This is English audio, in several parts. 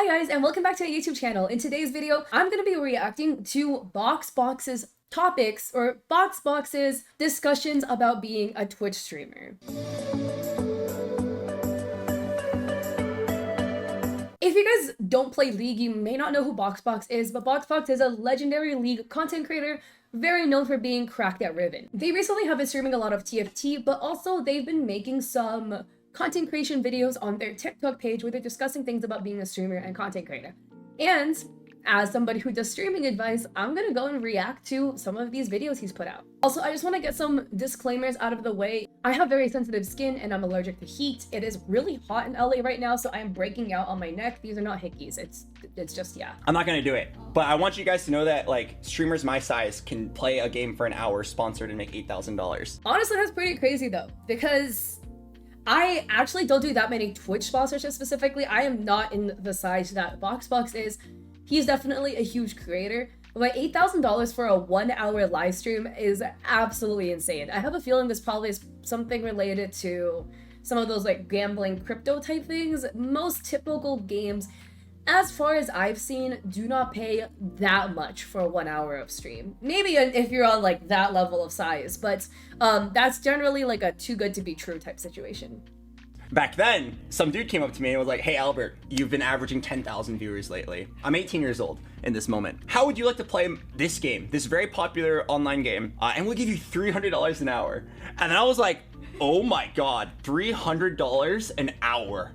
Hi guys, and welcome back to our YouTube channel. In today's video, I'm going to be reacting to BOXBOX's topics or BOXBOX's discussions about being a Twitch streamer. If you guys don't play League, you may not know who BOXBOX is, but BOXBOX is a legendary League content creator very known for being cracked at Riven. They recently have been streaming a lot of TFT, but also they've been making some content creation videos on their TikTok page where they're discussing things about being a streamer and content creator. And as somebody who does streaming advice, I'm gonna go and react to some of these videos he's put out. Also, I just want to get some disclaimers out of the way. I have very sensitive skin and I'm allergic to heat. It is really hot in LA right now, so I am breaking out on my neck. These are not hickeys. It's just, yeah. I'm not gonna do it, but I want you guys to know that like streamers my size can play a game for an hour sponsored and make $8,000. Honestly, that's pretty crazy though, because I actually don't do that many Twitch sponsorships specifically. I am not in the size that BOXBOX is. He's definitely a huge creator, but $8,000 for a 1 hour live stream is absolutely insane. I have a feeling this probably is something related to some of those like gambling crypto type things. Most typical games, as far as I've seen, do not pay that much for a 1 hour of stream. Maybe if you're on like that level of size, but that's generally like a too good to be true type situation. Back then, some dude came up to me and was like, "Hey Albert, you've been averaging 10,000 viewers lately. I'm 18 years old in this moment. How would you like to play this game, this very popular online game, and we'll give you $300 an hour?" And then I was like, oh my god, $300 an hour.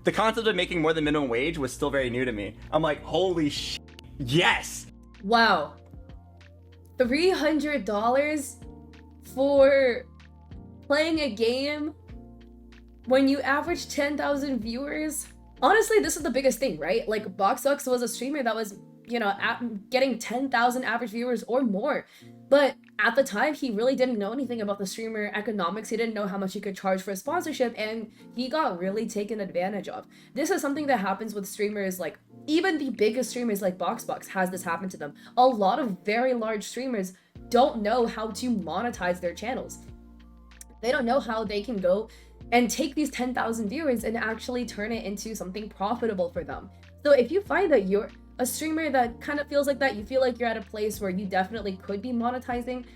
The concept of making more than minimum wage was still very new to me. I'm like, holy shit, yes! Wow. $300 for playing a game when you average 10,000 viewers? Honestly, this is the biggest thing, right? Like, BOXBOX was a streamer that was, getting 10,000 average viewers or more. But at the time, he really didn't know anything about the streamer economics. He didn't know how much he could charge for a sponsorship, and he got really taken advantage of. This is something that happens with streamers, like, even the biggest streamers like BOXBOX has this happen to them. A lot of very large streamers don't know how to monetize their channels. They don't know how they can go and take these 10,000 viewers and actually turn it into something profitable for them. So if you find that you're a streamer that kind of feels like that, you feel like you're at a place where you definitely could be monetizing,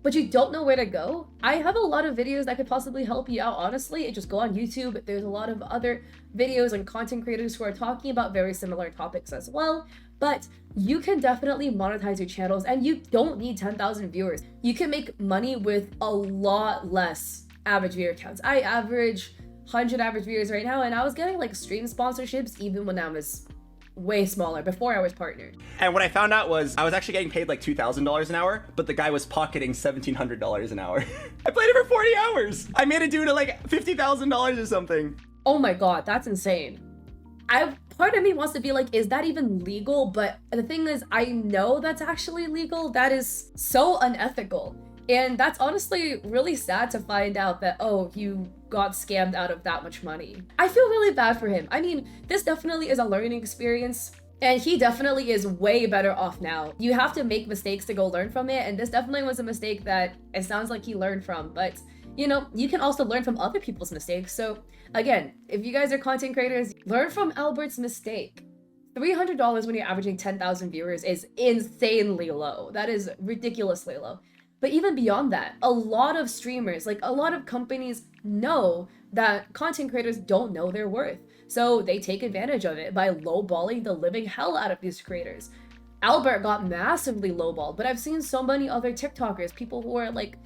but you don't know where to go, I have a lot of videos that could possibly help you out, honestly. Just go on YouTube. There's a lot of other videos and content creators who are talking about very similar topics as well. But you can definitely monetize your channels, and you don't need 10,000 viewers. You can make money with a lot less average viewer counts. I average 100 average viewers right now, and I was getting like stream sponsorships even when I was way smaller, before I was partnered. And what I found out was I was actually getting paid like $2,000 an hour, but the guy was pocketing $1,700 an hour. I played it for 40 hours. I made a dude like $50,000 or something. Oh my god, that's insane. Part of me wants to be like, is that even legal? But the thing is, I know that's actually legal. That is so unethical. And that's honestly really sad to find out that, oh, you got scammed out of that much money. I feel really bad for him. I mean, this definitely is a learning experience, and he definitely is way better off now. You have to make mistakes to go learn from it, and this definitely was a mistake that it sounds like he learned from, but you can also learn from other people's mistakes. So again, if you guys are content creators, learn from Albert's mistake. $300 when you're averaging 10,000 viewers is insanely low. That is ridiculously low. But even beyond that, a lot of streamers, like a lot of companies, know that content creators don't know their worth. So they take advantage of it by lowballing the living hell out of these creators. Albert got massively lowballed, but I've seen so many other TikTokers, people who are like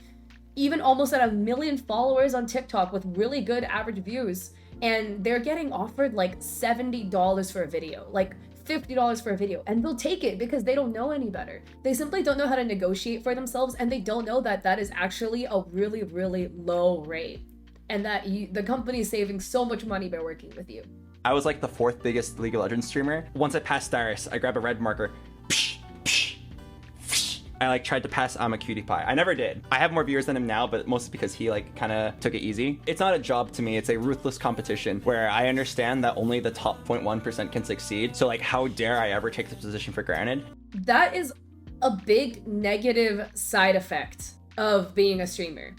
even almost at 1 million followers on TikTok with really good average views, and they're getting offered like $70 for a video, like $50 for a video, and they'll take it because they don't know any better. They simply don't know how to negotiate for themselves, and they don't know that that is actually a really, really low rate, and that the company is saving so much money by working with you. I was like the 4th biggest League of Legends streamer. Once I passed Darius, I grabbed a red marker. I like tried to pass I'm a cutie pie. I never did. I have more viewers than him now, but mostly because he like kind of took it easy. It's not a job to me. It's a ruthless competition where I understand that only the top 0.1% can succeed. So like, how dare I ever take this position for granted? That is a big negative side effect of being a streamer.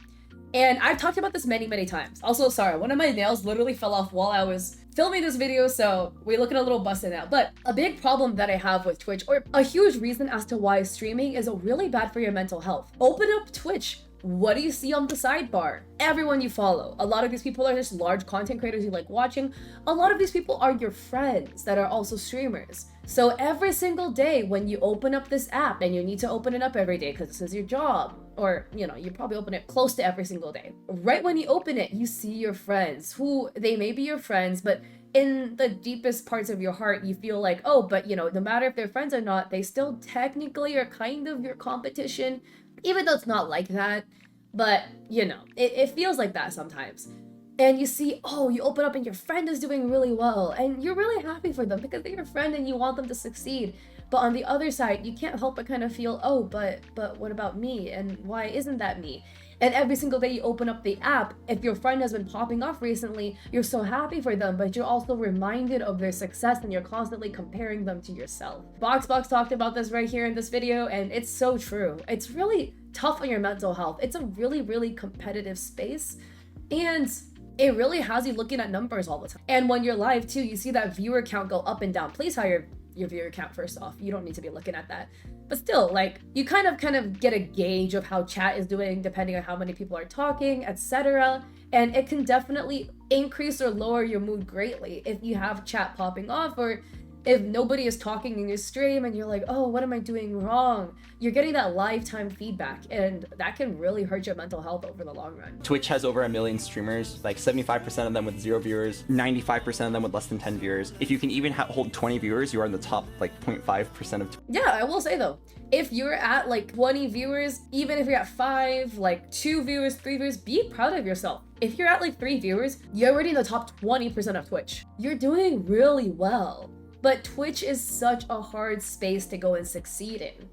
And I've talked about this many, many times. Also, sorry, one of my nails literally fell off while I was filming this video, so we're looking a little busted out. But a big problem that I have with Twitch, or a huge reason as to why streaming is really bad for your mental health. Open up Twitch. What do you see on the sidebar? Everyone you follow. A lot of these people are just large content creators you like watching. A lot of these people are your friends that are also streamers. So every single day when you open up this app, and you need to open it up every day because this is your job, or you probably open it close to every single day. Right when you open it, you see your friends who they may be your friends, but in the deepest parts of your heart, you feel like, oh, but no matter if they're friends or not, they still technically are kind of your competition. Even though it's not like that, but it feels like that sometimes. And you see, oh, you open up and your friend is doing really well, and you're really happy for them because they're your friend and you want them to succeed. But on the other side, you can't help but kind of feel, oh, but what about me? And why isn't that me? And every single day you open up the app, if your friend has been popping off recently, you're so happy for them, but you're also reminded of their success and you're constantly comparing them to yourself. BOXBOX talked about this right here in this video, and it's so true. It's really tough on your mental health. It's a really, really competitive space, and it really has you looking at numbers all the time. And when you're live too, you see that viewer count go up and down. Please hide your viewer count first off. You don't need to be looking at that. But still, like, you kind of get a gauge of how chat is doing depending on how many people are talking, etc. And it can definitely increase or lower your mood greatly if you have chat popping off, or if nobody is talking in your stream and you're like, oh, what am I doing wrong? You're getting that lifetime feedback, and that can really hurt your mental health over the long run. Twitch has over 1 million streamers, like 75% of them with 0 viewers, 95% of them with less than 10 viewers. If you can even hold 20 viewers, you are in the top like 0.5% of Yeah, I will say though, if you're at like 20 viewers, even if you're at 5, like 2 viewers, 3 viewers, be proud of yourself. If you're at like 3 viewers, you're already in the top 20% of Twitch. You're doing really well. But Twitch is such a hard space to go and succeed in.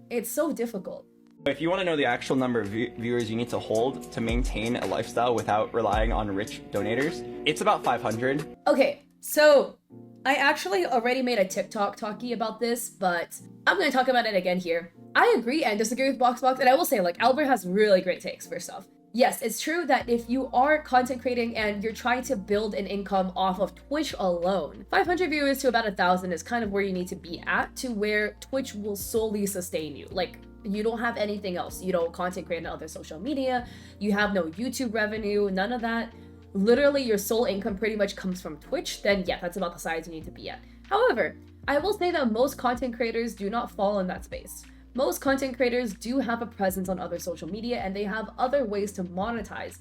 It's so difficult. If you want to know the actual number of viewers you need to hold to maintain a lifestyle without relying on rich donators, it's about 500. Okay, so I actually already made a TikTok talkie about this, but I'm going to talk about it again here. I agree and disagree with BOXBOX, and I will say, like, Albert has really great takes for stuff. Yes, it's true that if you are content creating and you're trying to build an income off of Twitch alone, 500 viewers to about 1,000 is kind of where you need to be at, to where Twitch will solely sustain you. Like, you don't have anything else. You don't content create on other social media. You have no YouTube revenue, none of that. Literally, your sole income pretty much comes from Twitch. Then yeah, that's about the size you need to be at. However, I will say that most content creators do not fall in that space. Most content creators do have a presence on other social media, and they have other ways to monetize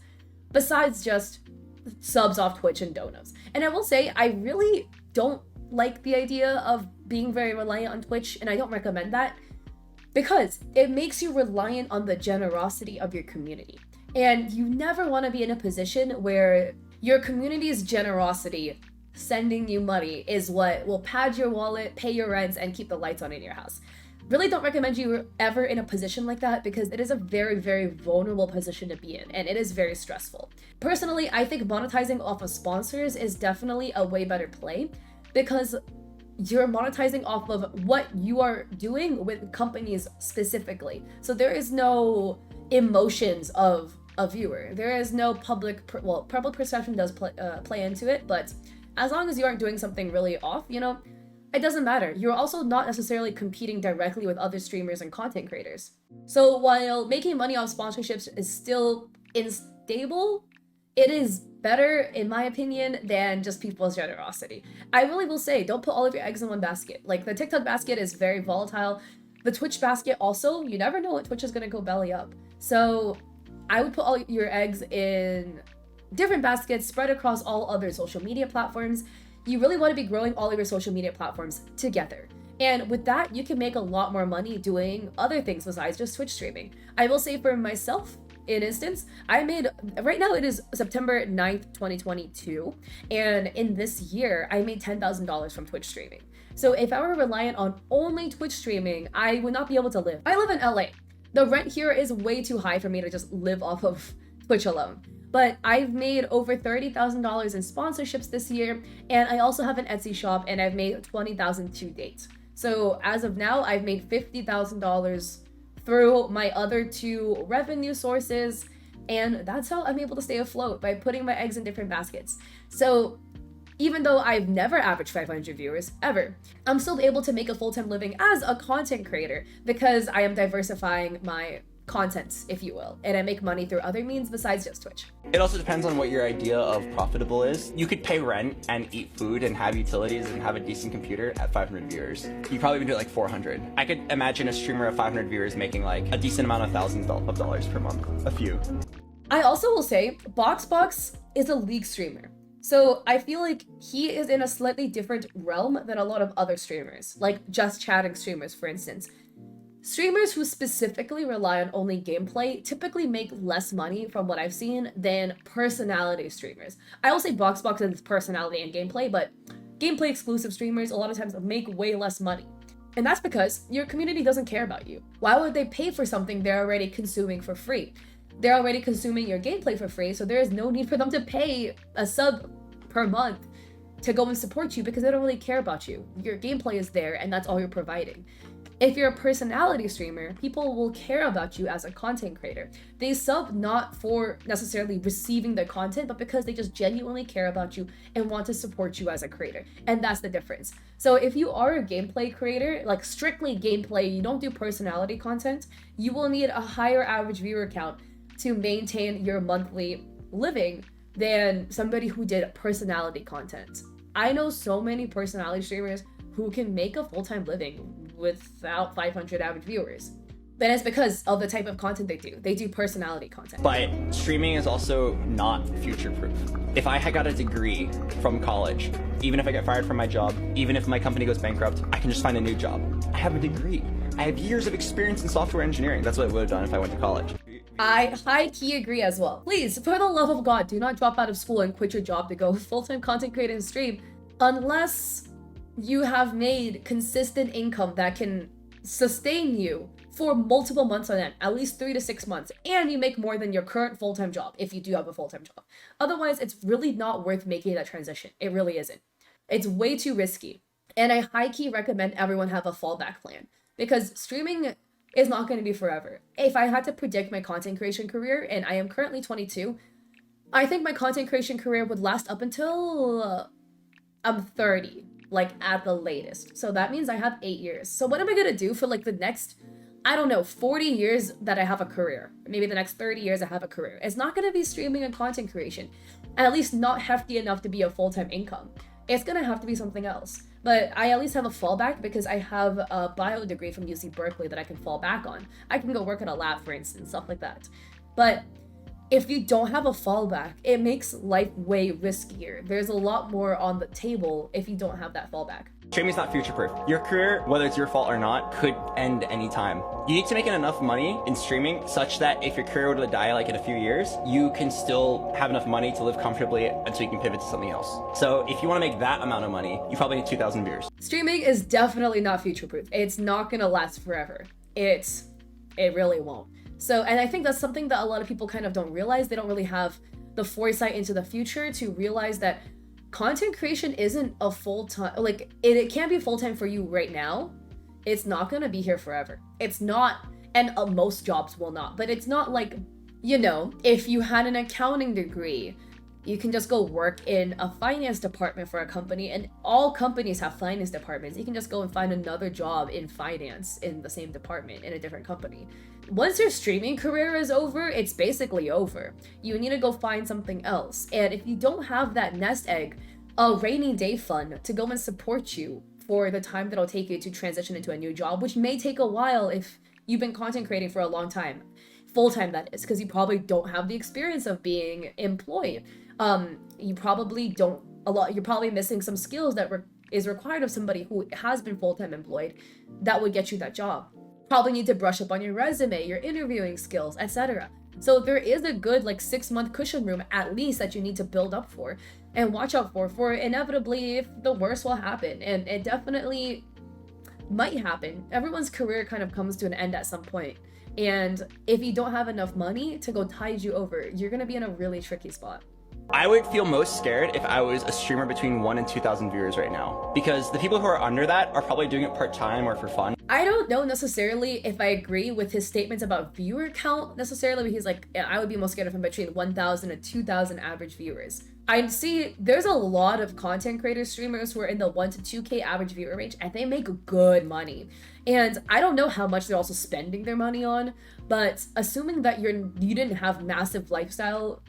besides just subs off Twitch and donos. And I will say, I really don't like the idea of being very reliant on Twitch, and I don't recommend that because it makes you reliant on the generosity of your community. And you never want to be in a position where your community's generosity, sending you money, is what will pad your wallet, pay your rents, and keep the lights on in your house. Really don't recommend you ever in a position like that, because it is a very, very vulnerable position to be in, and it is very stressful. Personally, I think monetizing off of sponsors is definitely a way better play, because you're monetizing off of what you are doing with companies specifically. So there is no emotions of a viewer. There is no public perception does play into it, but as long as you aren't doing something really off, it doesn't matter. You're also not necessarily competing directly with other streamers and content creators. So while making money off sponsorships is still unstable, it is better, in my opinion, than just people's generosity. I really will say, don't put all of your eggs in one basket. Like, the TikTok basket is very volatile. The Twitch basket also, you never know what Twitch is gonna go belly up. So I would put all your eggs in different baskets spread across all other social media platforms. You really want to be growing all of your social media platforms together. And with that, you can make a lot more money doing other things besides just Twitch streaming. I will say for myself, in instance, right now it is September 9th, 2022. And in this year, I made $10,000 from Twitch streaming. So if I were reliant on only Twitch streaming, I would not be able to live. I live in LA. The rent here is way too high for me to just live off of Twitch alone. But I've made over $30,000 in sponsorships this year, and I also have an Etsy shop, and I've made $20,000 to date. So as of now, I've made $50,000 through my other 2 revenue sources, and that's how I'm able to stay afloat, by putting my eggs in different baskets. So Even though I've never averaged 500 viewers, ever, I'm still able to make a full-time living as a content creator because I am diversifying my content, if you will, and I make money through other means besides just Twitch. It also depends on what your idea of profitable is. You could pay rent and eat food and have utilities and have a decent computer at 500 viewers. You probably would do it like 400. I could imagine a streamer of 500 viewers making like a decent amount of thousands of dollars per month. A few. I also will say BOXBOX is a league streamer. So I feel like he is in a slightly different realm than a lot of other streamers, like just chatting streamers, for instance. Streamers who specifically rely on only gameplay typically make less money, from what I've seen, than personality streamers. I will say BOXBOX is personality and gameplay, but gameplay exclusive streamers a lot of times make way less money. And that's because your community doesn't care about you. Why would they pay for something they're already consuming for free? They're already consuming your gameplay for free, so there is no need for them to pay a sub per month to go and support you because they don't really care about you. Your gameplay is there and that's all you're providing. If you're a personality streamer, people will care about you as a content creator. They sub not for necessarily receiving the content, but because they just genuinely care about you and want to support you as a creator. And that's the difference. So if you are a gameplay creator, like strictly gameplay, you don't do personality content, you will need a higher average viewer count to maintain your monthly living than somebody who did personality content. I know so many personality streamers who can make a full-time living without 500 average viewers. Then it's because of the type of content they do. They do personality content. But streaming is also not future-proof. If I had got a degree from college, even if I get fired from my job, even if my company goes bankrupt, I can just find a new job. I have a degree. I have years of experience in software engineering. That's what I would have done if I went to college. I high-key agree as well. Please, for the love of God, do not drop out of school and quit your job to go full-time content creator and stream unless you have made consistent income that can sustain you for multiple months on end, at least 3 to 6 months, and you make more than your current full-time job if you do have a full-time job. Otherwise, it's really not worth making that transition. It really isn't. It's way too risky. And I high-key recommend everyone have a fallback plan because streaming is not going to be forever. If I had to predict my content creation career, and I am currently 22, I think my content creation career would last up until I'm 30. Like at the latest. So that means I have 8 years. So what am I gonna do for like the next, I don't know, 40 years that I have a career? Maybe the next 30 years I have a career. It's not gonna be streaming and content creation. At least not hefty enough to be a full-time income. It's gonna have to be something else. But I at least have a fallback because I have a bio degree from UC Berkeley that I can fall back on. I can go work at a lab, for instance, stuff like that. But if you don't have a fallback, it makes life way riskier. There's a lot more on the table if you don't have that fallback. Streaming's not future-proof. Your career, whether it's your fault or not, could end anytime. You need to make enough money in streaming such that if your career were to die like in a few years, you can still have enough money to live comfortably until you can pivot to something else. So if you want to make that amount of money, you probably need 2,000 viewers. Streaming is definitely not future-proof. It's not gonna last forever. It really won't. So, and I think that's something that a lot of people kind of don't realize. They don't really have the foresight into the future to realize that content creation isn't a full-time, like it can be full-time for you right now. It's not gonna be here forever. It's not, and most jobs will not, but it's not like, you know, if you had an accounting degree, you can just go work in a finance department for a company, and all companies have finance departments. You can just go and find another job in finance in the same department in a different company. Once your streaming career is over, it's basically over. You need to go find something else. And if you don't have that nest egg, a rainy day fund to go and support you for the time that'll take you to transition into a new job, which may take a while if you've been content creating for a long time. Full-time, that is, because you probably don't have the experience of being employed. You probably don't, you're probably missing some skills that is required of somebody who has been full-time employed that would get you that job. Probably need to brush up on your resume, your interviewing skills, etc. So there is a good like 6-month cushion room at least that you need to build up for and watch out for inevitably if the worst will happen. And it definitely might happen. Everyone's career kind of comes to an end at some point. And if you don't have enough money to go tide you over, you're gonna be in a really tricky spot. I would feel most scared if I was a streamer between 1,000 and 2,000 viewers right now, because the people who are under that are probably doing it part-time or for fun. I don't know necessarily if I agree with his statements about viewer count necessarily, but he's like, I would be most scared of him between 1,000 and 2,000 average viewers. I see there's a lot of content creators, streamers who are in the 1 to 2K average viewer range, and they make good money. And I don't know how much they're also spending their money on, but assuming that you didn't have massive lifestyle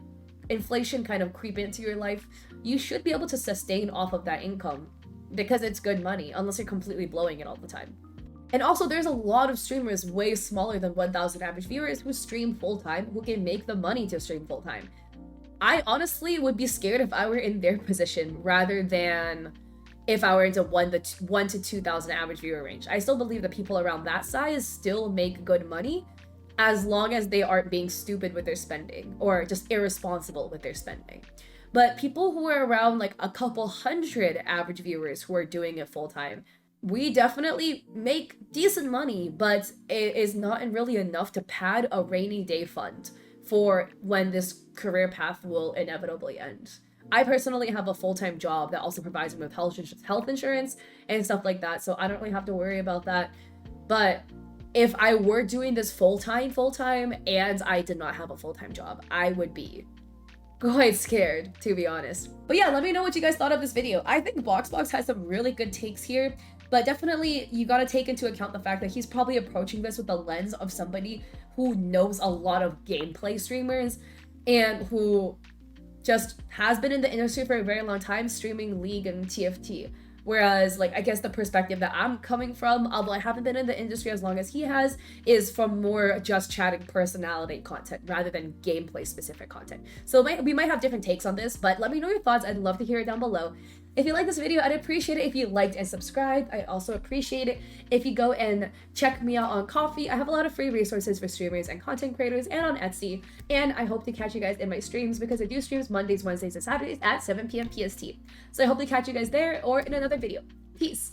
inflation kind of creep into your life, you should be able to sustain off of that income because it's good money, unless you're completely blowing it all the time. And also, there's a lot of streamers way smaller than 1,000 average viewers who stream full-time, who can make the money to stream full-time. I honestly would be scared if I were in their position rather than if I were into 1 to 2,000 average viewer range. I still believe that people around that size still make good money as long as they aren't being stupid with their spending or just irresponsible with their spending. But people who are around like a couple hundred average viewers who are doing it full-time, we definitely make decent money, but it is not really enough to pad a rainy day fund for when this career path will inevitably end. I personally have a full-time job that also provides me with health insurance and stuff like that, so I don't really have to worry about that. But if I were doing this full-time, and I did not have a full-time job, I would be quite scared, to be honest. But yeah, let me know what you guys thought of this video. I think BOXBOX has some really good takes here, but definitely you gotta take into account the fact that he's probably approaching this with the lens of somebody who knows a lot of gameplay streamers and who just has been in the industry for a very long time streaming League and TFT. Whereas, like, I guess the perspective that I'm coming from, although I haven't been in the industry as long as he has, is from more just chatting personality content rather than gameplay specific content. So we might have different takes on this, but let me know your thoughts. I'd love to hear it down below. If you like this video, I'd appreciate it if you liked and subscribed. I'd also appreciate it if you go and check me out on Ko-fi. I have a lot of free resources for streamers and content creators and on Etsy. And I hope to catch you guys in my streams because I do streams Mondays, Wednesdays, and Saturdays at 7 p.m. PST. So I hope to catch you guys there or in another video. Peace.